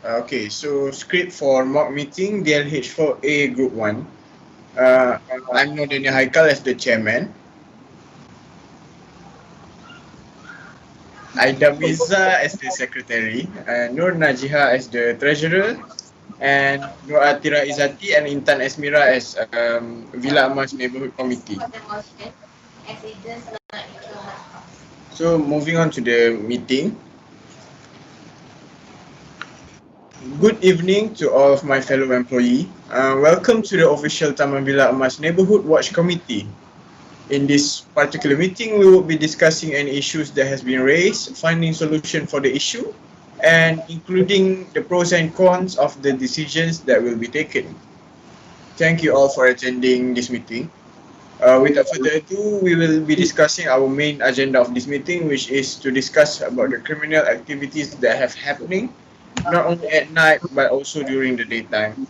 Okay, so script for mock meeting DLH4A Group 1. Uh, I'm Daniel HAIKAL as the chairman. AIDA MIRZA as the secretary. Najihah as the treasurer. And NURATHIRAH IZZATI and INTAN ASMIERA as Villa Amas Neighborhood Committee. So moving on to the meeting. Good evening to all of my fellow employees. Welcome to the official Taman Villa Emas Neighborhood Watch Committee. In this particular meeting, we will be discussing any issues that has been raised, finding solution for the issue, and including the pros and cons of the decisions that will be taken. Thank you all for attending this meeting. Without further ado, we will be discussing our main agenda of this meeting, which is to discuss about the criminal activities that have happening, not only at night but also during the daytime.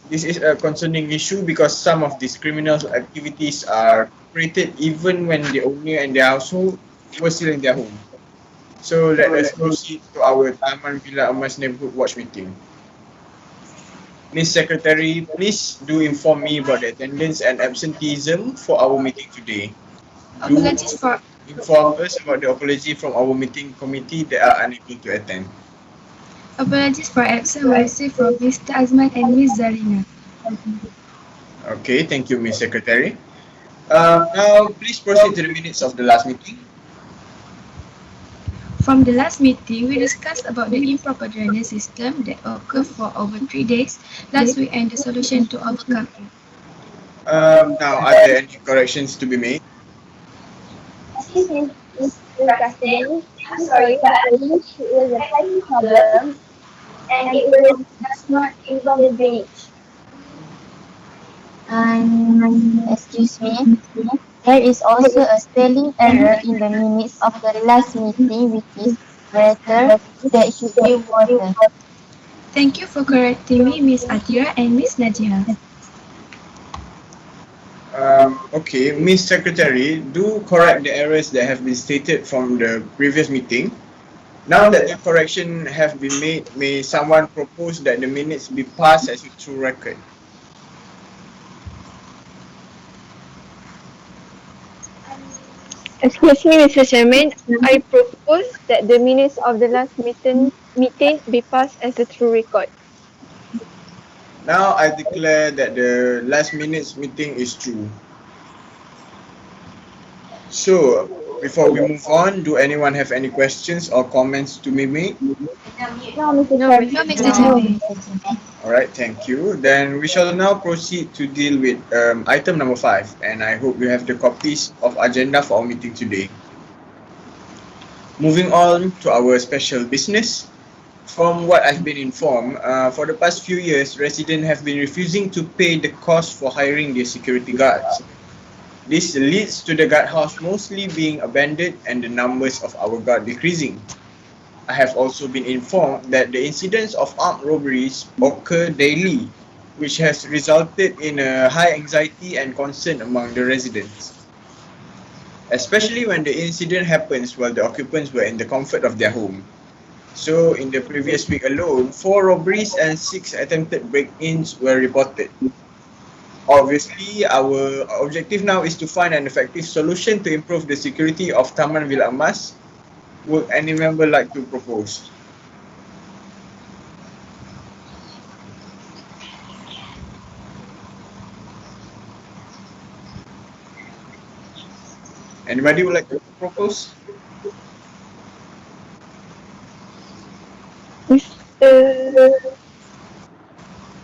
This is a concerning issue because some of these criminal activities are created even when the owner and the household were still in their home. So let us proceed to our Taman Villa Emas Neighborhood Watch meeting. Ms. Secretary, please do inform me about the attendance and absenteeism for our meeting today. Do Apologies for inform us about the apology from our meeting committee that are unable to attend. absent were received from Mr. Azman and Ms. Zarina. Okay, thank you, Ms. Secretary. Now, please proceed to the minutes of the last meeting. From the last meeting, we discussed about the improper drainage system that occurred for over 3 days last week and the solution to overcome it. Now, are there any corrections to be made? Assistant Mr. President, I'm sorry, but I believe it was a piping problem and does not involve the drainage. Excuse me, there is also a spelling error in the minutes of the last meeting, which is water, that should be water. Thank you for correcting me, Ms. Atira and Ms. Najihah. Okay, Ms. Secretary, do correct the errors that have been stated from the previous meeting. Now that the correction have been made, may someone propose that the minutes be passed as a true record? Excuse me, Mr. Chairman. I propose that the minutes of the last meeting be passed as a true record. Now I declare that the last minutes meeting is true. So, before we move on, do anyone have any questions or comments to be made? No, Mr. No, Chairman. Mr. Chairman. Alright, thank you. Then we shall now proceed to deal with item number 5, and I hope you have the copies of agenda for our meeting today. Moving on to our special business. From what I've been informed, for the past few years, residents have been refusing to pay the cost for hiring their security guards. This leads to the guardhouse mostly being abandoned and the numbers of our guard decreasing. I have also been informed that the incidents of armed robberies occur daily, which has resulted in a high anxiety and concern among the residents, especially when the incident happens while the occupants were in the comfort of their home. So, in the previous week alone, 4 robberies and 6 attempted break-ins were reported. Obviously, our objective now is to find an effective solution to improve the security of Taman Villa Emas. Would any member like to propose? Anybody would like to propose?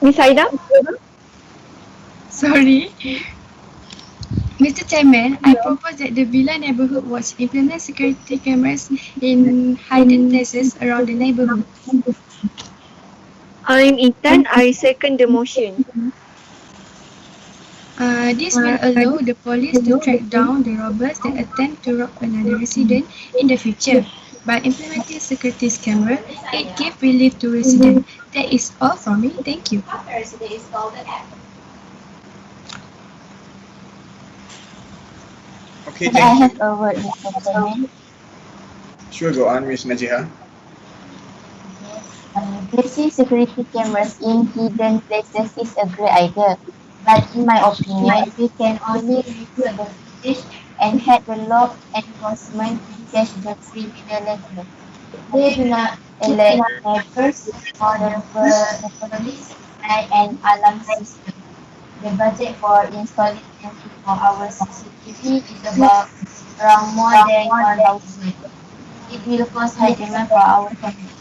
Miss Aida? Sorry. Mr. Chairman, I propose that the Villa Neighborhood Watch implement security cameras in hidden places around the neighborhood. I'm Intan. I second the motion. This will allow the police to track down the robbers that attempt to rob another resident in the future. By implementing security camera, it gives relief to residents. That is all from me. Thank you. Okay, May I thank you. have a word, Mr. Chairman? Sure, go on, Ms. Najihah. Placing security cameras in hidden places is a great idea, but in my opinion, we can only review the footage and have the law enforcement to catch the criminal. They do not elect neighbors or the police to design an alarm system. The budget for installing 24-hour CCTV is about around more than 1,000. It will cause high demand for our community.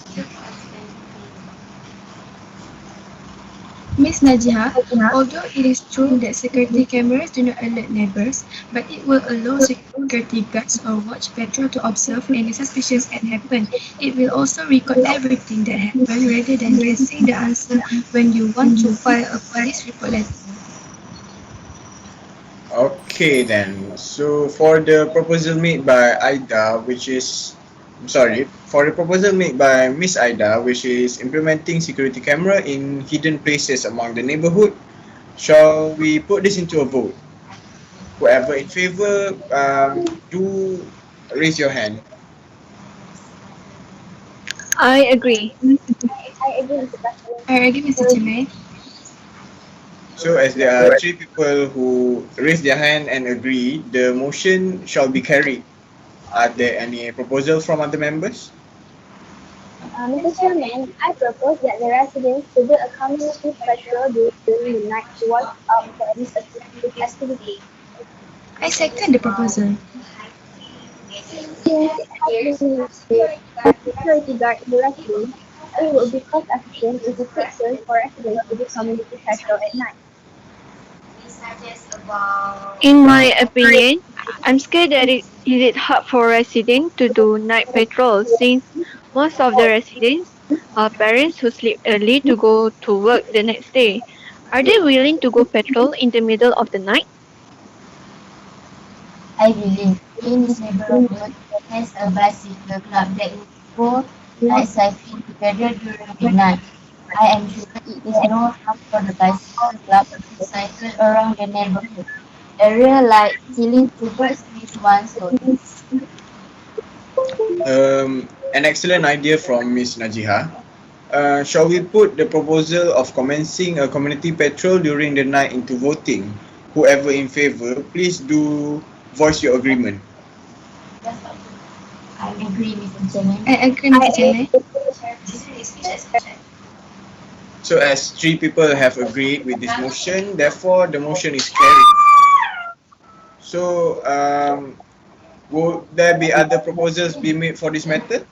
Miss Najihah, although it is true that security cameras do not alert neighbors, but it will allow security guards or watch patrol to observe any suspicious act happen. It will also record everything that happened rather than guessing the answer when you want to file a police report later. Okay then. So for the proposal made by AIDA, which is sorry, for the proposal made by Miss AIDA, which is implementing security camera in hidden places among the neighborhood, shall we put this into a vote? Whoever in favor, do raise your hand. I agree. I agree with the president. I agree, Mr. Chairman. So as there are three people who raise their hand and agree, the motion shall be carried. Are there any proposals from other members? Mr. Chairman, I propose that the residents to do a community patrol during the night to watch out for any suspicious activity. I second the proposal. Since it has been listed that security guard in the residence, it will be cost efficient if it takes turns for residents to do community patrol at night. In my opinion, I'm scared that it is it hard for residents to do night patrol since most of the residents are parents who sleep early to go to work the next day. Are they willing to go patrol in the middle of the night? I believe in this neighborhood has a bicycle club that will go night cycling together during the night. I am sure it is no harm for the bicycle club to cycle around the neighborhood. Area like killing two birds with one stone. An excellent idea from Miss Najihah. Shall we put the proposal of commencing a community patrol during the night into voting? Whoever in favor, please do voice your agreement. I agree, Mr. Chairman. I agree, Mr. Chairman. So as three people have agreed with this motion, therefore the motion is carried. So would there be other proposals be made for this matter?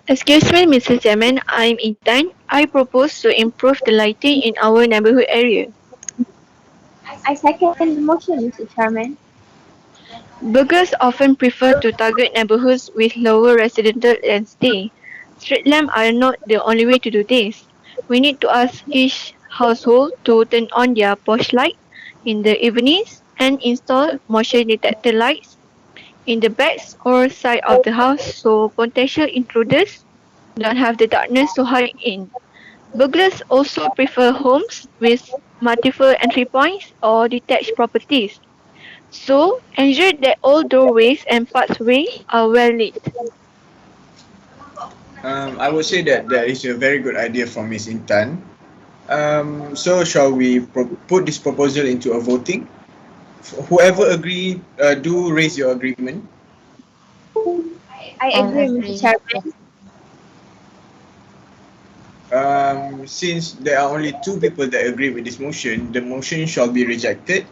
Excuse me, Mr. Chairman, I'm Intan. I propose to improve the lighting in our neighborhood area. I second the motion, Mr. Chairman. Burglars often prefer to target neighborhoods with lower residential density. Street lamps are not the only way to do this. We need to ask each household to turn on their porch light in the evenings and install motion detector lights in the backs or side of the house so potential intruders don't have the darkness to hide in. Burglars also prefer homes with multiple entry points or detached properties. So, ensure that all doorways and pathways are well lit. I would say that that is a very good idea from Miss Intan. So shall we put this proposal into a voting? Whoever agree, do raise your agreement. I agree, Mr. Chairman. Since there are only two people that agree with this motion, the motion shall be rejected.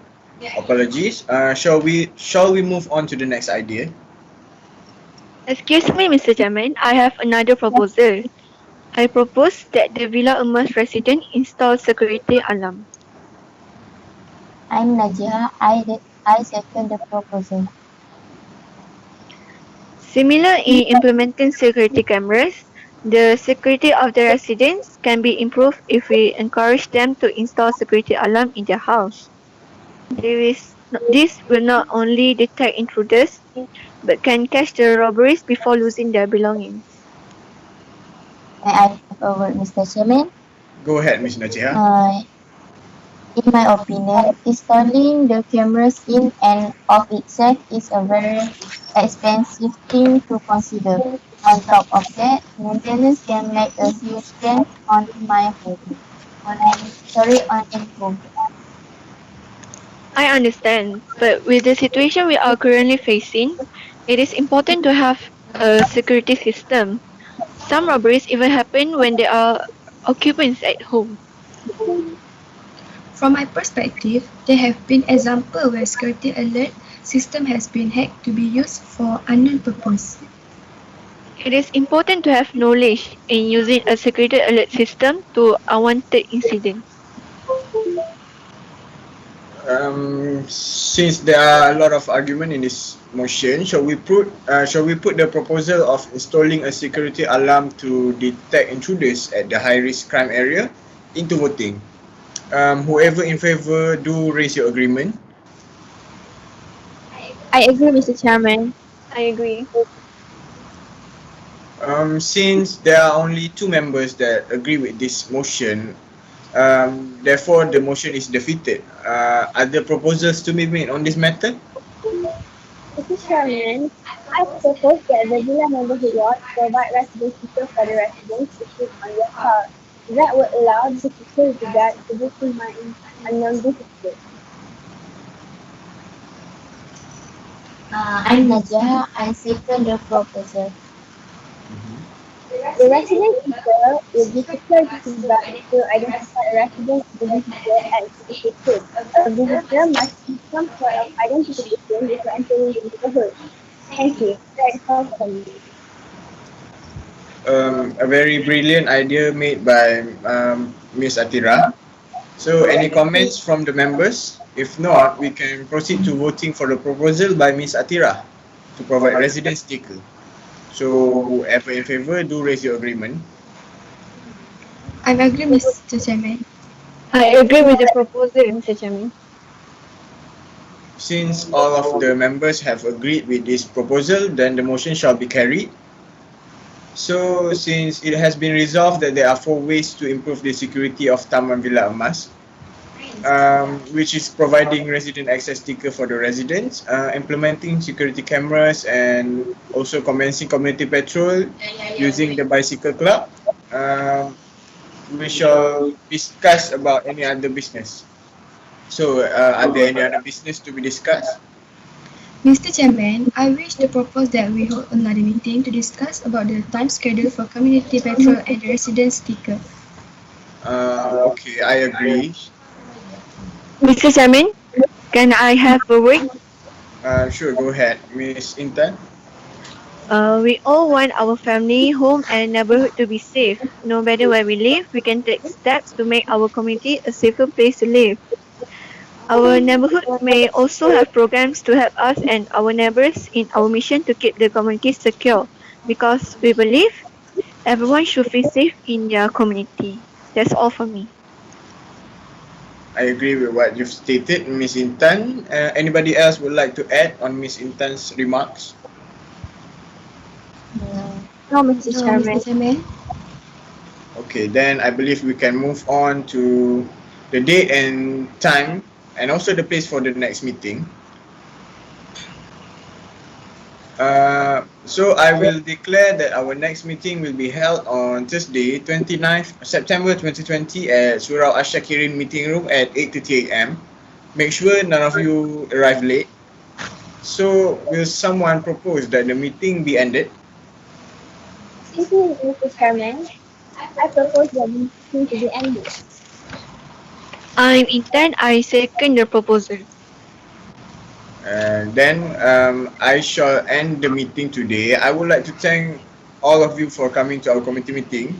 Apologies. Shall we move on to the next idea? Excuse me, Mr. Chairman, I have another proposal. I propose that the Villa Emas resident install security alarm. I'm Najihah. I second the proposal. Similar in implementing security cameras, the security of the residents can be improved if we encourage them to install security alarm in their house. This will not only detect intruders, but can catch the robberies before losing their belongings. May I take over, Mr. Chairman? Go ahead, Miss Najihah. In my opinion, installing the cameras in and of itself is a very expensive thing to consider. On top of that, maintenance can make a huge dent onto my home. On any home. I understand, but with the situation we are currently facing, it is important to have a security system. Some robberies even happen when there are occupants at home. From my perspective, there have been examples where security alert system has been hacked to be used for unknown purpose. It is important to have knowledge in using a security alert system to unwanted incidents. Since there are a lot of argument in this motion, shall we put the proposal of installing a security alarm to detect intruders at the high risk crime area into voting? Whoever in favor, do raise your agreement. I agree, Mr. Chairman. I agree. Since there are only two members that agree with this motion, therefore the motion is defeated. Are there proposals to be made on this matter? Mr. Chairman, I propose that the Villa Neighborhood Watch provide resident stickers for the residents to keep on their car. That would allow the security guard to determine unknown visitors. I'm Najihah. I second the proposal. The resident sticker will be security guard to identify a resident visitor at a specific place. A visitor must have some sort of identification before entering the neighborhood. Thank you. That's all from me. A very brilliant idea made by Ms. Atira. So, any comments from the members? If not, we can proceed to voting for the proposal by Ms. Atira to provide resident sticker. So, whoever in favor, do raise your agreement. I agree, Mr. Chairman. I agree with the proposal, Mr. Chairman. Since all of the members have agreed with this proposal, then the motion shall be carried. So, since it has been resolved that there are 4 ways to improve the security of Taman Villa Emas, which is providing resident access sticker for the residents, implementing security cameras, and also commencing community patrol using the bicycle club. We shall discuss about any other business. So, are there any other business to be discussed? Mr. Chairman, I wish to propose that we hold another meeting to discuss about the time schedule for community patrol and the resident sticker. Okay, I agree. Mr. Chairman, can I have a word? Sure, go ahead, Miss Intan. We all want our family, home, and neighborhood to be safe. No matter where we live, we can take steps to make our community a safer place to live. Our neighborhood may also have programs to help us and our neighbors in our mission to keep the community secure, because we believe everyone should feel safe in their community. That's all for me. I agree with what you've stated, Miss Intan. Anybody else would like to add on Miss Intan's remarks? No, Mr. So, Chairman. Mr. Chairman, Okay, then I believe we can move on to the date and time and also the place for the next meeting. So I will declare that our next meeting will be held on Thursday, 29th September 2020 at Surau Ashakirin Meeting Room at 8:30 a.m. Make sure none of you arrive late. So will someone propose that the meeting be ended? Excuse me, Mr. Chairman. I propose that the meeting to be ended. I'm Intan. I second the proposal. Then I shall end the meeting today. I would like to thank all of you for coming to our committee meeting.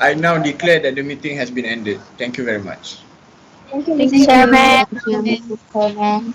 I now declare that the meeting has been ended. Thank you very much. Thank you, thank Mr. you. Chairman. Thank you, Mr. Chairman.